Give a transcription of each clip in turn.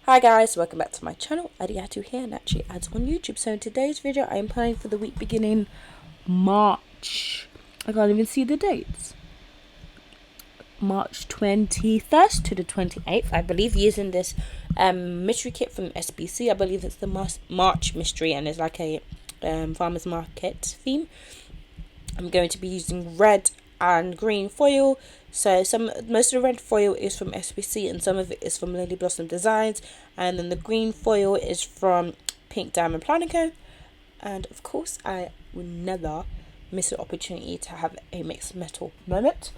Hi guys, welcome back to my channel. Adiatu here, Naturallyads on YouTube. So in today's video, I am planning for the week beginning March. I can't even see the dates. March 21st to the 28th, I believe, using this mystery kit from SPC. I believe it's the March mystery and it's like a farmer's market theme. I'm going to be using red and green foil. So most of the red foil is from SPC and some of it is from Lily Blossom Designs, and then the green foil is from Pink Diamond PlanWithAds. And of course, I will never miss an opportunity to have a mixed metal moment.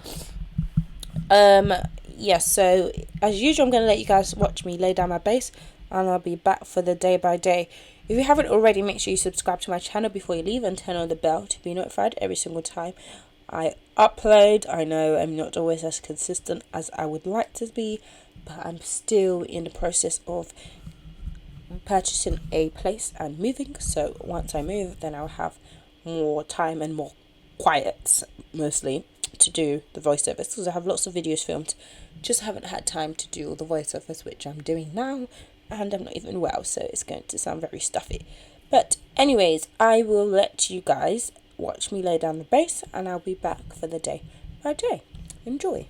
Yes, so as usual, I'm going to let you guys watch me lay down my base, and I'll be back for the day by day. If you haven't already, make sure you subscribe to my channel before you leave and turn on the bell to be notified every single time I upload. I know I'm not always as consistent as I would like to be, but I'm still in the process of purchasing a place and moving. So once I move, then I'll have more time and more quiet, mostly, to do the voiceovers, because I have lots of videos filmed, just haven't had time to do all the voiceovers, which I'm doing now, and I'm not even well, so it's going to sound very stuffy. But anyways, I will let you guys watch me lay down the base, and I'll be back for the day by day. Enjoy.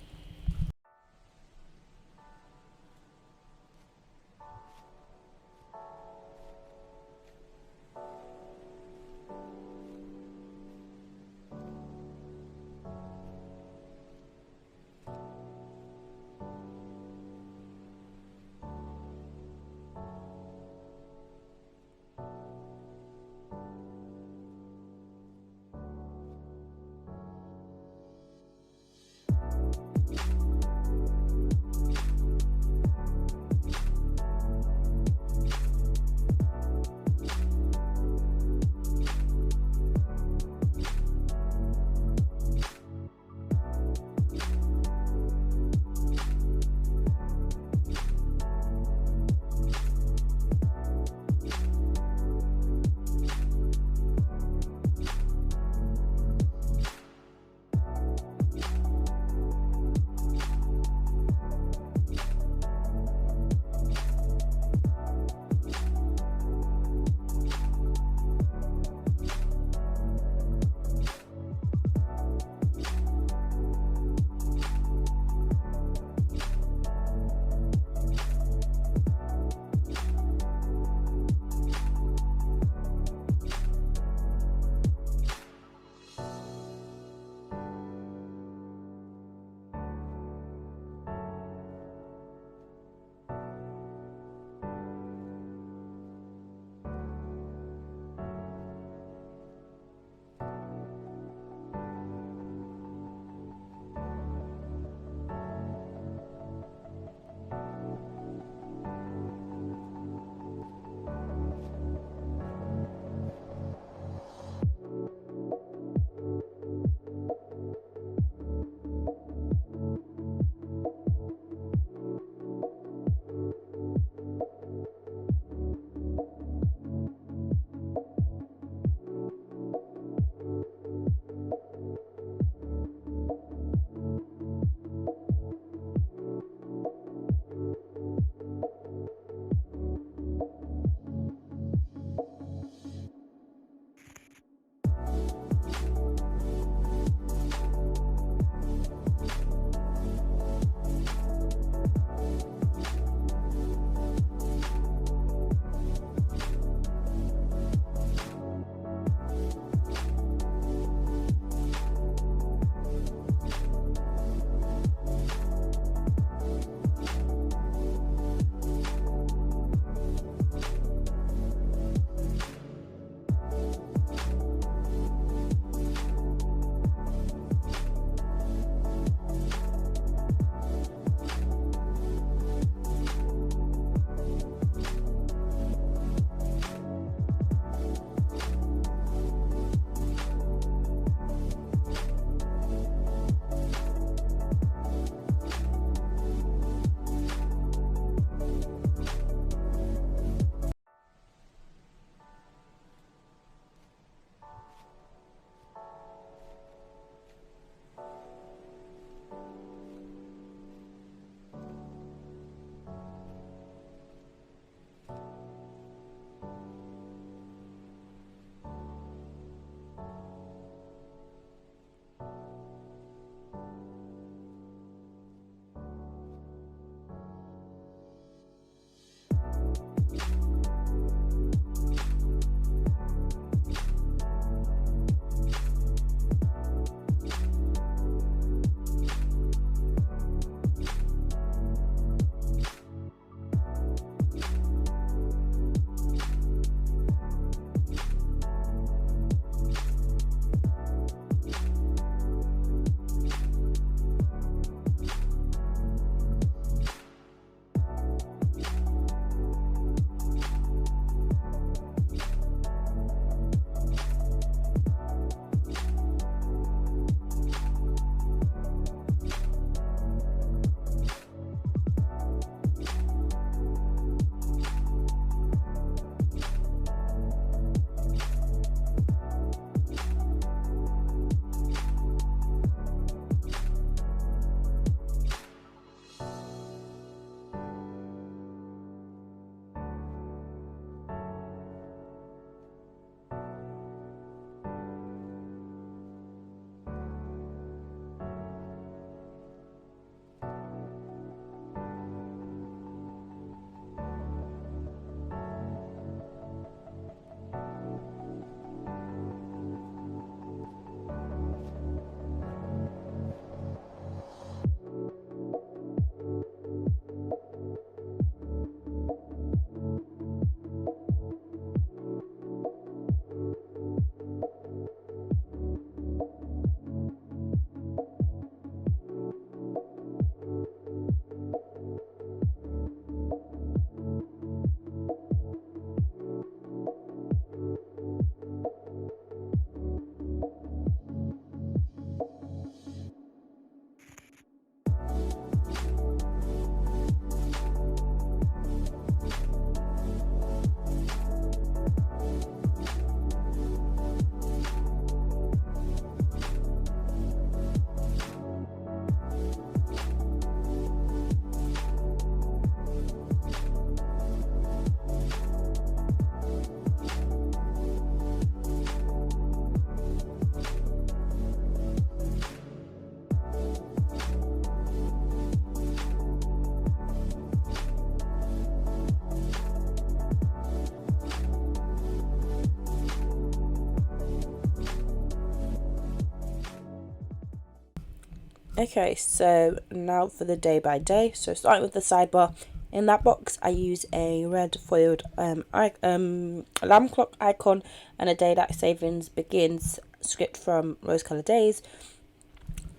Okay, so now for the day by day. So starting with the sidebar, in that box I use a red foiled alarm clock icon and a daylight savings begins script from Rose Colour Days.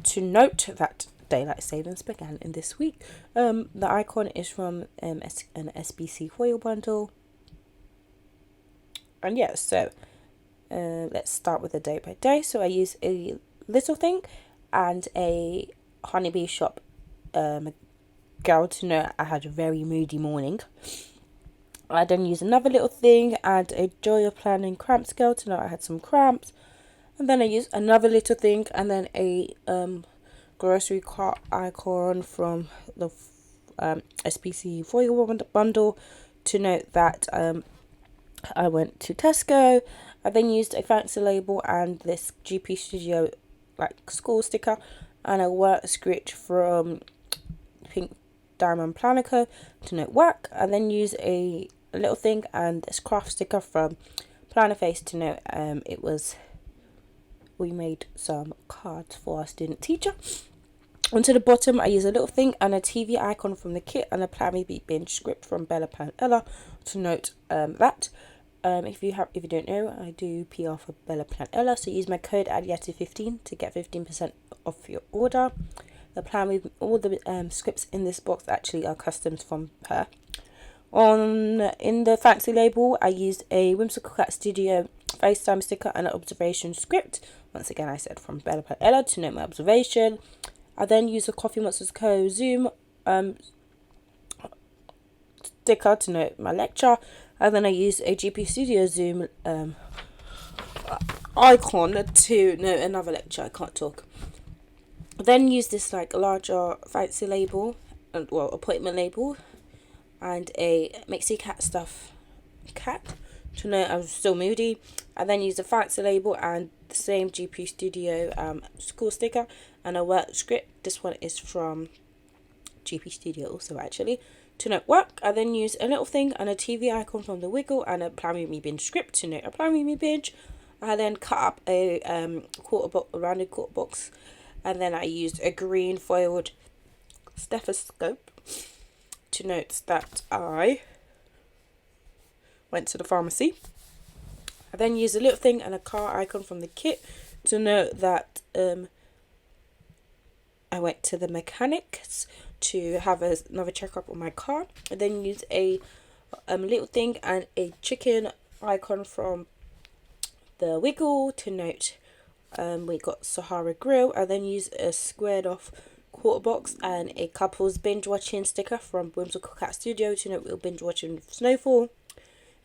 To note that daylight savings began in this week. The icon is from an SPC foil bundle. And yeah, so let's start with the day by day. So I use a little thing and a honeybee shop girl to know I had a very moody morning. I then use another little thing and a joy of planning cramps girl to know I had some cramps. And then I use another little thing and then a grocery cart icon from the SPC foil bundle to note that I went to Tesco. I then used a fancy label and this GP Studio like school sticker and a work script from Pink Diamond PlanWithAds to note work. I then use a little thing and this craft sticker from PlanWithAds to note it was we made some cards for our student teacher. Onto the bottom I use a little thing and a TV icon from the kit and a Plan Me Beat Binge script from Bella Plan Ella to note that. If you don't know, I do PR for Bella Plan Ella, so use my code ADYATI15 to get 15% off your order. The plan with all the scripts in this box actually are customs from her. In the fancy label, I used a Whimsical Cat Studio FaceTime sticker and an observation script. Once again, I said from Bella Plan Ella to note my observation. I then used a Coffee Monsters Co. Zoom sticker to note my lecture. And then I used a GP Studio Zoom icon to note another lecture. I can't talk. I then used this like larger fancy label, appointment label, and a Mixie Cat stuff cat to note I was still moody. I then used a fancy label and the same GP Studio school sticker and a work script. This one is from GP Studio also actually. To note work, I then use a little thing and a TV icon from the Wiggle and a Plan With Me Binge script to note a Plan With Me Binge. I then cut up a rounded quarter box, and then I used a green foiled stethoscope to note that I went to the pharmacy. I then used a little thing and a car icon from the kit to note that I went to the mechanics to have another checkup on my car. I then used a little thing and a chicken icon from the Wiggle to note we got Sahara Grill. I then used a squared off quarter box and a couples binge watching sticker from Whimsical Cat Studio to note we'll binge watching Snowfall.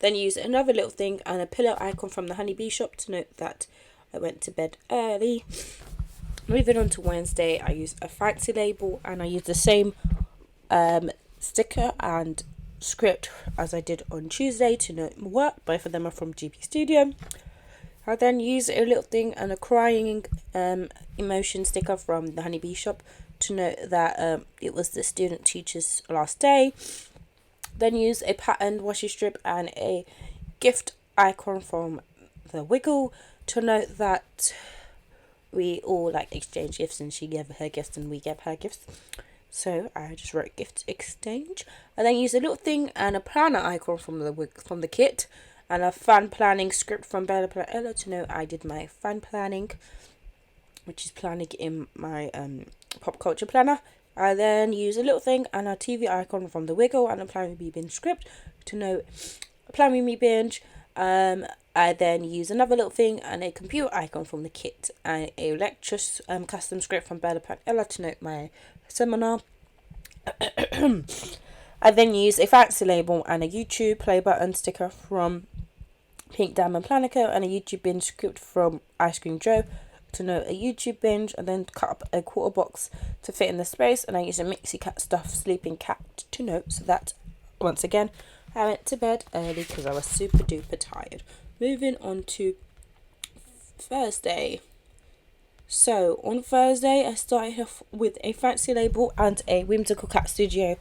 Then used another little thing and a pillow icon from the Honeybee shop to note that I went to bed early. Moving on to Wednesday, I used a fancy label and I used the same sticker and script as I did on Tuesday to note my work. Both of them are from GP Studio. I then used a little thing and a crying emotion sticker from the Honeybee shop to note that it was the student teacher's last day. Then used a patterned washi strip and a gift icon from the Wiggle to note that we all like exchange gifts and she gave her gifts and we gave her gifts. So I just wrote gift exchange. I then used a little thing and a planner icon from the kit and a fan planning script from Bella Plan Ella to know I did my fan planning, which is planning in my pop culture planner. I then used a little thing and a TV icon from the Wiggle and a Plan With Me Binge script to know Plan With Me Binge. I then use another little thing and a computer icon from the kit and a lecture custom script from Bella Plan Ella to note my seminar. I then use a fancy label and a YouTube play button sticker from Pink Diamond PlanWithAds and a YouTube binge script from Ice Cream Joe to note a YouTube binge, and then cut up a quarter box to fit in the space, and I use a Mixie Cat stuff sleeping cat to note so that once again I went to bed early because I was super duper tired. Moving on to Thursday. So on Thursday I started off with a fancy label and a Whimsical Cat Studio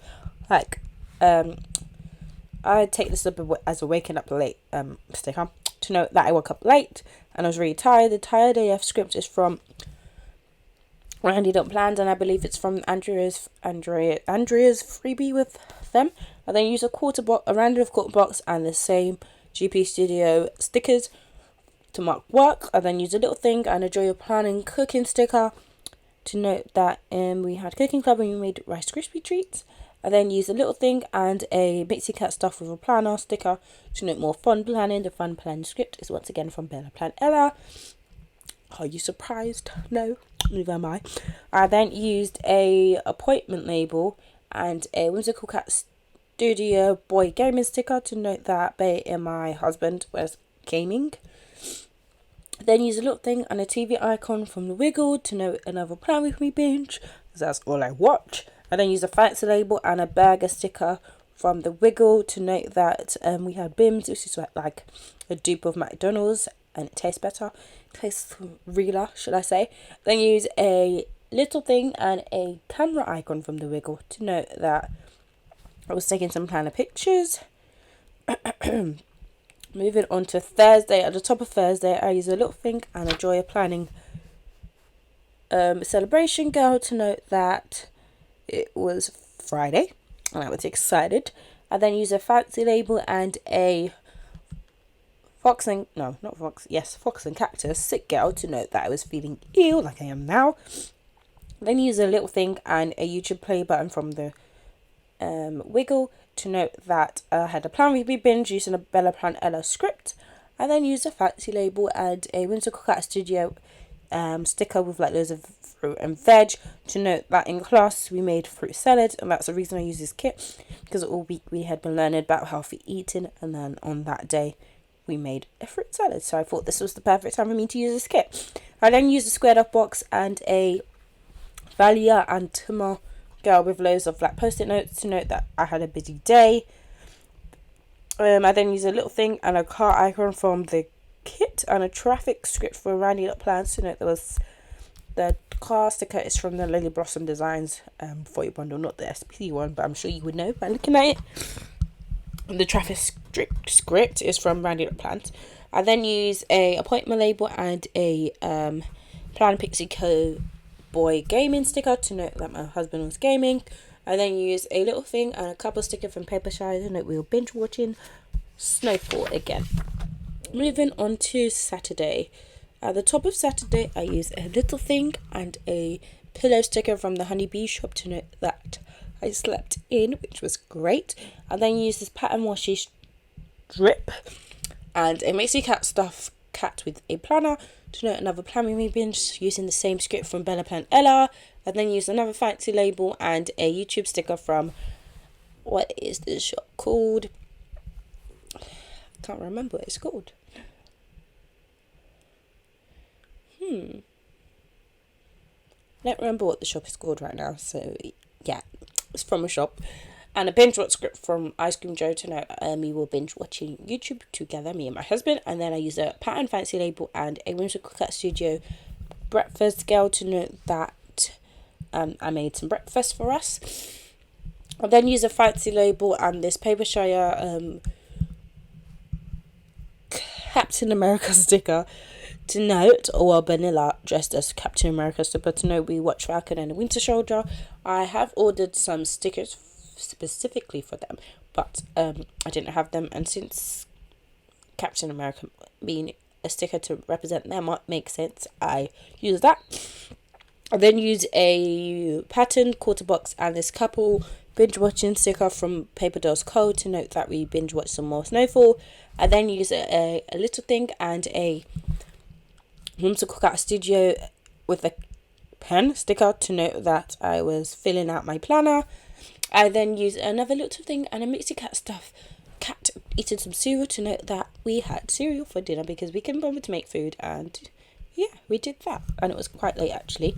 I take this up as a waking up late sticker to note that I woke up late and I was really tired. The Tired AF script is from rounded up plans, and I believe it's from Andrea's freebie with them. I then use a rounded off quarter box and the same GP Studio stickers to mark work. I then use a little thing and a Joy of Planning cooking sticker to note that we had cooking club and we made Rice Krispie treats. I then use a little thing and a Mixie Cat stuff with a planner sticker to note more fun planning. The fun planning script is once again from Bella Plan Ella. Are you surprised? No, neither am I. I then used a appointment label and a Whimsical Cat Studio Boy Gaming sticker to note that Bay and my husband was gaming. Then use a little thing and a TV icon from the Wiggle to note another Plan With Me binge, because that's all I watch. I then use a fancy label and a burger sticker from the Wiggle to note that we had Bims, which is like a dupe of McDonald's, and it tastes better. Tastes realer, should I say. Then use a little thing and a camera icon from the Wiggle to note that I was taking some kind of pictures. Moving on to Thursday. At the top of Thursday, I use a little thing and a Joy of Planning celebration girl to note that it was Friday and I was excited. I then use a fancy label and a Fox and Cactus sick girl to note that I was feeling ill like I am now. Then use a little thing and a YouTube play button from the Wiggle to note that I had a Plan With Me binge using a Bella Plan Ella script. I then used a fancy label and a Whimsical Cat Studio sticker with like loads of fruit and veg to note that in class we made fruit salad, and that's the reason I use this kit, because all week we had been learning about healthy eating, and then on that day we made a fruit salad, so I thought this was the perfect time for me to use this kit. I then used a squared up box and a Valia and Tuma girl with loads of like post-it notes to note that I had a busy day. I then used a little thing and a car icon from the kit and a traffic script for rounding up plans to note there was the car sticker is from the Lily Blossom Designs for your bundle, not the SPC one, but I'm sure you would know by looking at it. And the traffic script is from Rounding Up Plans. I then use a appointment label and a PlanWithAds Boy Gaming sticker to note that my husband was gaming. I then use a little thing and a couple sticker from Papershire to note we were binge watching Snowfall again. Moving on to Saturday. At the top of Saturday, I use a little thing and a pillow sticker from the Honeybee shop to note that I slept in, which was great. I then use this pattern washi strip and a Mixie Cat stuff cat with a planner to note another Plan With Me binge using the same script from Bella Plan Ella. I then use another fancy label and a YouTube sticker from, what is this shop called? I can't remember what it's called. I don't remember what the shop is called right now, so yeah, it's from a shop. And a binge watch script from Ice Cream Joe to note we were binge watching YouTube together, me and my husband. And then I used a pattern fancy label and a Whimsical Cat Studio breakfast girl to note that I made some breakfast for us. I then use a fancy label and this Papershire Captain America sticker to note, or Vanilla dressed as Captain America sticker to note we watch Falcon and the Winter Soldier. I have ordered some stickers specifically for them, but I didn't have them, and since Captain America being a sticker to represent them makes sense, I use that. I then use a pattern quarter box and this couple binge watching sticker from PlanWithAds to note that we binge watched some more Snowfall. I then use a little thing and a Whimsical Cat Studio with a pen sticker to note that I was filling out my planner. I then use another little thing and a Mixie Cat stuff cat eating some cereal to note that we had cereal for dinner because we couldn't bother to make food, and yeah, we did that, and it was quite late actually.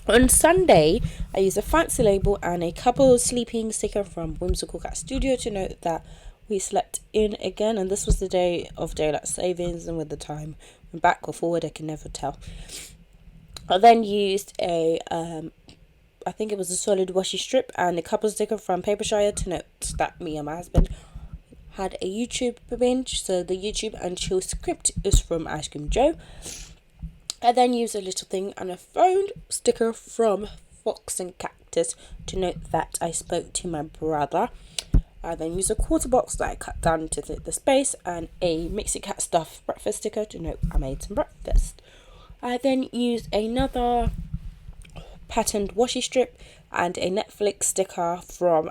On Sunday, I used a fancy label and a couple sleeping sticker from Whimsical Cat Studio to note that we slept in again, and this was the day of daylight savings, and with the time back or forward I can never tell. I then used a I think it was a solid washi strip and a couple sticker from Papershire to note that me and my husband had a YouTube binge. So the YouTube and chill script is from Ice Cream Joe. I then use a little thing and a phone sticker from Fox and Cactus to note that I spoke to my brother. I then use a quarter box that I cut down to fit the space and a Mixie Cat Stuff breakfast sticker to note I made some breakfast. I then used another patterned washi strip and a Netflix sticker from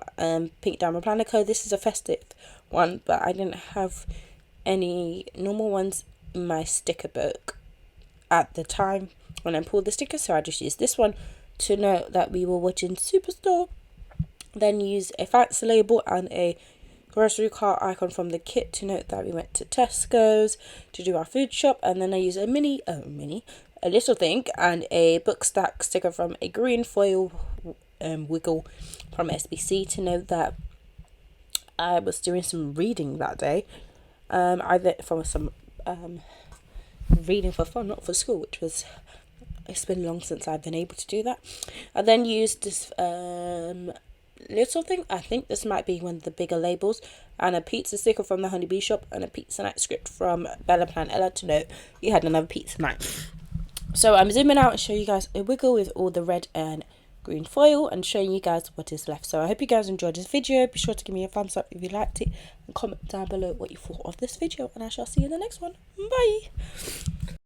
Pink Diamond PlanWithAds. This is a festive one, but I didn't have any normal ones in my sticker book at the time when I pulled the sticker, so I just used this one to note that we were watching Superstore. Then use a fancy label and a grocery cart icon from the kit to note that we went to Tesco's to do our food shop. And then I use a little thing and a book stack sticker from a green foil wiggle from SPC to note that I was doing some reading that day. Either from some reading for fun, not for school, it's been long since I've been able to do that. I then used this little thing, I think this might be one of the bigger labels, and a pizza sticker from the Honeybee shop and a pizza night script from Bella Plan Ella to note we had another pizza night. So I'm zooming out and show you guys a wiggle with all the red and green foil and showing you guys what is left. So I hope you guys enjoyed this video. Be sure to give me a thumbs up if you liked it and comment down below what you thought of this video, and I shall see you in the next one. Bye.